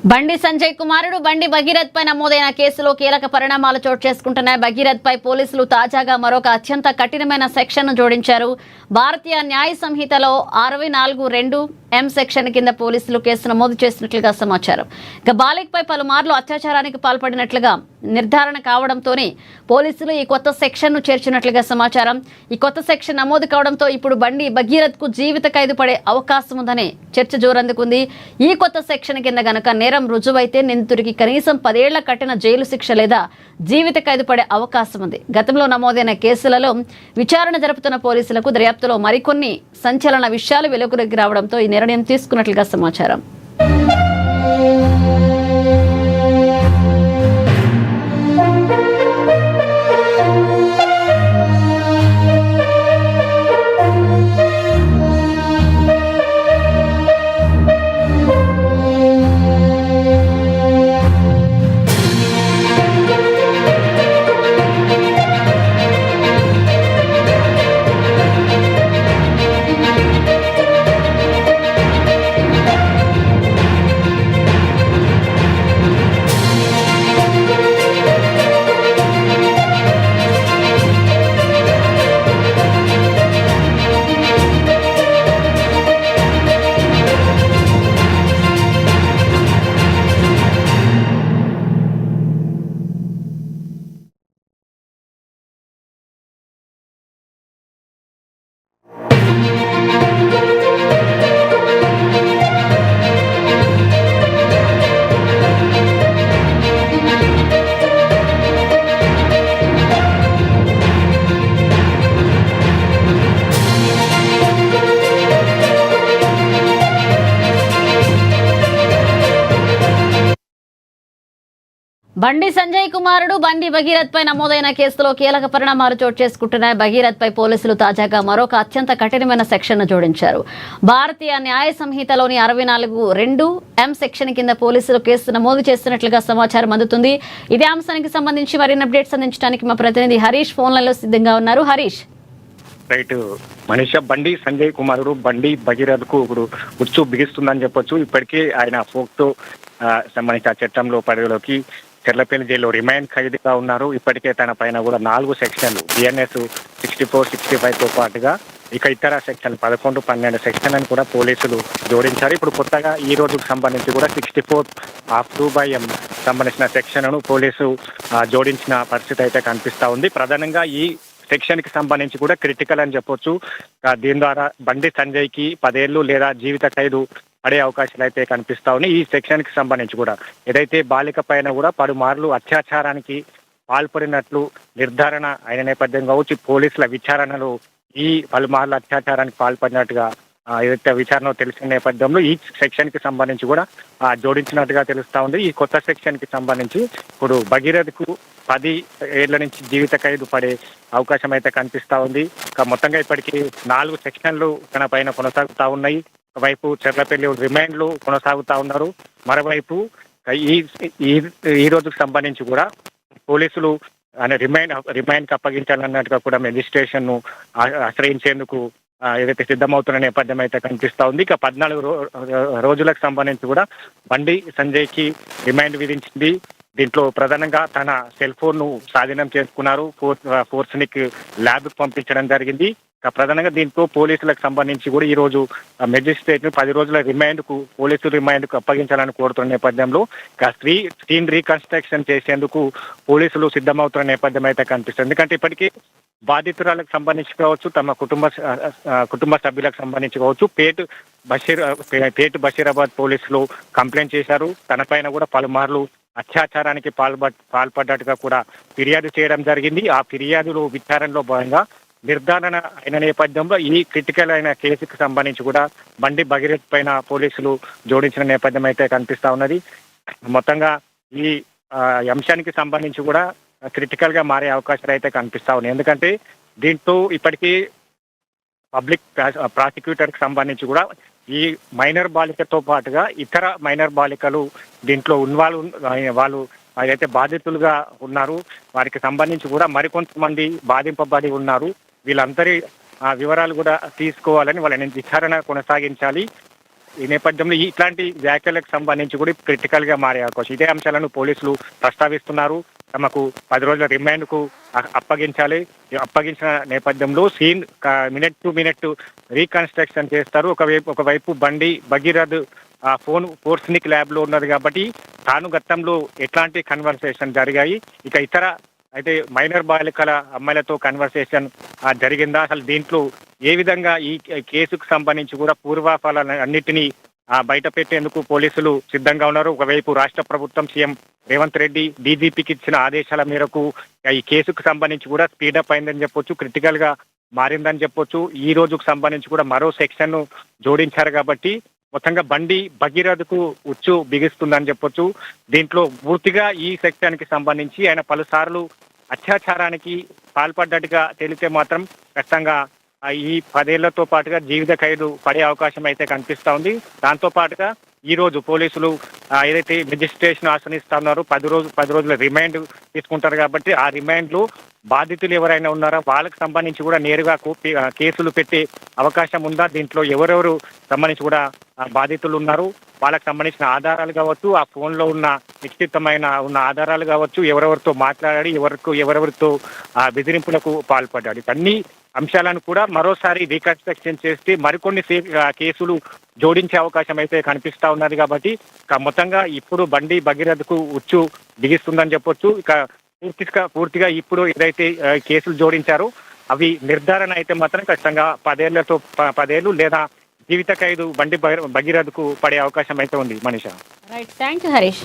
బండి సంజయ్ కుమారుడు బండి భగీరథ్ పై నమోదైన కేసులో కీలక పరిణామాలు చోటు చేసుకుంటున్నాయి. భగీరథ్ పై పోలీసులు తాజాగా మరొక అత్యంత కఠినమైన సెక్షన్ను జోడించారు. భారతీయ న్యాయ సంహితలో 64(2) ఎం సెక్షన్ కింద పోలీసులు కేసు నమోదు చేసినట్లుగా సమాచారం. ఇక బాలికపై పలుమార్లు అత్యాచారానికి పాల్పడినట్లుగా నిర్ధారణ కావడంతోనే పోలీసులు ఈ కొత్త సెక్షన్ను చేర్చినట్లుగా సమాచారం. ఈ కొత్త సెక్షన్ నమోదు కావడంతో ఇప్పుడు బండి భగీరథ్ కు జీవిత ఖైదు పడే అవకాశం ఉందనే చర్చ జోరందుకుంది. ఈ కొత్త సెక్షన్ కింద గనక నేరం రుజువైతే నిందితుడికి కనీసం 10 ఏళ్ల కఠిన జైలు శిక్ష లేదా జీవిత ఖైదు పడే అవకాశం ఉంది. గతంలో నమోదైన కేసులలో విచారణ జరుపుతున్న పోలీసులకు దర్యాప్తులో మరికొన్ని సంచలన విషయాలు వెలుగులోకి రావడంతో ఈ నిర్ణయం తీసుకున్నట్లుగా సమాచారం. బండి సంజయ్ కుమారుడు బండి భగీరథ్ పై నమోదైన కేసులో కీలక పరిణామాలు చోటు చేసుకుంటున్నాయి. భగీరథ్ పై పోలీసులు తాజాగా మరొక అత్యంత కఠినమైన సెక్షన్ను జోడించారు. భారతీయ న్యాయ సంహితలోని 64(2) ఎం సెక్షన్ కింద పోలీసులు కేసు నమోదు చేస్తున్నట్లుగా సమాచారం అందుతుంది. ఇదే అంశానికి సంబంధించి మరిన్ని అప్డేట్స్ అందించడానికి మా ప్రతినిధి హరీష్ ఫోన్లలో సిద్ధంగా ఉన్నారు. హరీష్, రైట్. మనీషా, బండి సంజయ్ కుమారుడు బండి భగీరథ్ కు ఇప్పుడు ఉచ్చు బిగిస్తుందని చెప్పొచ్చు. ఇప్పటికే ఆయన ఫోక్తో సంబంధించిన చట్టంలో పరిధిలోకి చెర్లపల్లి జైల్లో రిమాండ్ ఖైదీగా ఉన్నారు. ఇప్పటికే తన పైన కూడా 4 సెక్షన్లు BNS 64, 65తో పాటుగా ఇక ఇతర సెక్షన్ 11, 12 సెక్షన్లను కూడా పోలీసులు జోడించారు. ఇప్పుడు కొత్తగా ఈ రోజుకు సంబంధించి కూడా 64(2)(m) సంబంధించిన సెక్షన్ను పోలీసు జోడించిన పరిస్థితి అయితే కనిపిస్తా ఉంది. ప్రధానంగా ఈ సెక్షన్ కి సంబంధించి కూడా క్రిటికల్ అని చెప్పొచ్చు. దీని ద్వారా బండి సంజయ్ కి 10 ఏళ్లు లేదా జీవిత ఖైదు పడే అవకాశాలు అయితే కనిపిస్తా ఉన్నాయి. ఈ సెక్షన్ కి సంబంధించి కూడా ఏదైతే బాలిక పైన కూడా పలుమార్లు అత్యాచారానికి పాల్పడినట్లు నిర్ధారణ అయిన నేపథ్యం కావచ్చు, పోలీసుల విచారణలో ఈ పలుమార్లు అత్యాచారానికి పాల్పడినట్టుగా ఏదైతే విచారణ తెలిసిన నేపథ్యంలో ఈ సెక్షన్ కి సంబంధించి కూడా జోడించినట్టుగా తెలుస్తా ఉంది. ఈ కొత్త సెక్షన్ కి సంబంధించి ఇప్పుడు భగీరథ్ కు 10 ఏళ్ల నుంచి జీవిత ఖైదు పడే అవకాశం అయితే కనిపిస్తా ఉంది. మొత్తంగా ఇప్పటికీ 4 సెక్షన్లు తన పైన కొనసాగుతా ఉన్నాయి. ఒకవైపు చెర్లపల్లి రిమాండ్లు కొనసాగుతా ఉన్నారు. మరోవైపు ఈ రోజుకు సంబంధించి కూడా పోలీసులు రిమాండ్కి అప్పగించాలన్నట్టుగా కూడా మెజిస్ట్రేషన్ ను ఆశ్రయించేందుకు ఏదైతే సిద్ధమవుతున్న నేపథ్యం అయితే కనిపిస్తా ఉంది. ఇక 14 రోజులకు సంబంధించి కూడా బండి సంజయ్ కి రిమాండ్ విధించింది. దీంట్లో ప్రధానంగా తన సెల్ ఫోన్ ను స్వాధీనం చేసుకున్నారు. ఫోర్స్నిక్ ల్యాబ్ పంపించడం జరిగింది. ప్రధానంగా దీంతో పోలీసులకు సంబంధించి కూడా ఈ రోజు మెజిస్ట్రేట్ ను 10 రోజుల పోలీసు రిమాండ్ కు అప్పగించాలని కోరుతున్న నేపథ్యంలో స్క్రీన్ రీకన్స్ట్రక్షన్ చేసేందుకు పోలీసులు సిద్ధమవుతున్న నేపథ్యం అయితే కనిపిస్తుంది. ఎందుకంటే ఇప్పటికీ బాధితురాలకు సంబంధించి కావచ్చు, తమ కుటుంబ సభ్యులకు సంబంధించి కావచ్చు, పేట్ బషీరాబాద్ పోలీసులు కంప్లైంట్ చేశారు. తన పైన కూడా పలుమార్లు అత్యాచారానికి పాల్పడ్డట్టుగా కూడా ఫిర్యాదు చేయడం జరిగింది. ఆ ఫిర్యాదులు విచారణలో భాగంగా నిర్ధారణ అయిన నేపథ్యంలో ఈ క్రిటికల్ అయిన కేసుకు సంబంధించి కూడా బండి భగీరథ్ పైన పోలీసులు జోడించిన నేపథ్యం అయితే కనిపిస్తా ఉన్నది. మొత్తంగా ఈ అంశానికి సంబంధించి కూడా క్రిటికల్ గా మారే అవకాశాలు అయితే కనిపిస్తా ఉన్నాయి. ఎందుకంటే దీంతో ఇప్పటికీ పబ్లిక్ ప్రాసిక్యూటర్ కి సంబంధించి కూడా ఈ మైనర్ బాలికతో పాటుగా ఇతర మైనర్ బాలికలు దీంట్లో వాళ్ళు ఏదైతే బాధితులుగా ఉన్నారు వారికి సంబంధించి కూడా మరికొంతమంది బాధింపబడి ఉన్నారు. వీళ్ళందరి వివరాలు కూడా తీసుకోవాలని వాళ్ళని విచారణ కొనసాగించాలి. ఈ నేపథ్యంలో ఇట్లాంటి వ్యాఖ్యలకు సంబంధించి కూడా క్రిటికల్ గా మారే అవకాశం. ఇదే అంశాలను పోలీసులు ప్రస్తావిస్తున్నారు. తమకు 10 రోజుల రిమాండ్ కు అప్పగించాలి. అప్పగించిన నేపథ్యంలో scene minute to minute reconstruction చేస్తారు. ఒకవైపు బండి భగీరథ్ ఆ ఫోన్ ఫోర్స్నిక్ ల్యాబ్ లో ఉన్నది కాబట్టి తాను గతంలో ఎట్లాంటి కన్వర్సేషన్ జరిగాయి, ఇక ఇతర అయితే మైనర్ బాలికల అమ్మాయిలతో కన్వర్సేషన్ జరిగిందా, అసలు దీంట్లో ఏ విధంగా ఈ కేసుకు సంబంధించి కూడా పూర్వాఫలాన్ని అన్నిటినీ బయట పెట్టేందుకు పోలీసులు సిద్ధంగా ఉన్నారు. ఒకవైపు రాష్ట్ర ప్రభుత్వం సీఎం రేవంత్ రెడ్డి డీజీపీకి ఇచ్చిన ఆదేశాల మేరకు ఈ కేసుకు సంబంధించి కూడా స్పీడప్ అయిందని చెప్పొచ్చు, క్రిటికల్ గా మారిందని చెప్పొచ్చు. ఈ రోజుకు సంబంధించి కూడా మరో సెక్షన్ ను జోడించారు కాబట్టి మొత్తంగా బండి భగీరథకు ఉచ్చు బిగిస్తుందని చెప్పొచ్చు. దీంట్లో పూర్తిగా ఈ సెక్షన్ కి సంబంధించి ఆయన పలుసార్లు అత్యాచారానికి పాల్పడ్డట్టుగా తేలితే మాత్రం ఖచ్చితంగా ఈ 10 ఏళ్లతో పాటుగా జీవిత ఖైదు పడే అవకాశం అయితే కనిపిస్తా ఉంది. దాంతో పాటుగా ఈ రోజు పోలీసులు ఏదైతే మెజిస్ట్రేషన్ ఆశ్రయిస్తున్నారో 10 రోజుల రిమాండ్ తీసుకుంటారు కాబట్టి ఆ రిమాండ్ లో బాధితులు ఎవరైనా ఉన్నారో వాళ్ళకి సంబంధించి కూడా నేరుగా కేసులు పెట్టే అవకాశం ఉందా, దీంట్లో ఎవరెవరు సంబంధించి కూడా బాధితులు ఉన్నారు, వాళ్ళకి సంబంధించిన ఆధారాలు కావచ్చు, ఆ ఫోన్ లో ఉన్న నిశ్చితమైన ఆధారాలు కావచ్చు, ఎవరెవరితో మాట్లాడాడు, ఎవరెవరితో బెదిరింపులకు పాల్పడ్డాడు, అన్ని అంశాలను కూడా మరోసారి రీకన్స్ట్రక్షన్ చేస్తే మరికొన్ని కేసులు జోడించే అవకాశం అయితే కనిపిస్తా ఉన్నది. కాబట్టి మొత్తంగా ఇప్పుడు బండి భగీరథకు ఉచ్చు బిగిస్తుందని చెప్పొచ్చు. ఇక పూర్తిగా ఇప్పుడు ఏదైతే కేసులు జోడించారో అవి నిర్ధారణ అయితే మాత్రం ఖచ్చితంగా 10 ఏళ్ళు లేదా జీవిత ఖైదు బండి భగీరథకు పడే అవకాశం అయితే ఉంది. Manisha. Right, thank you Harish.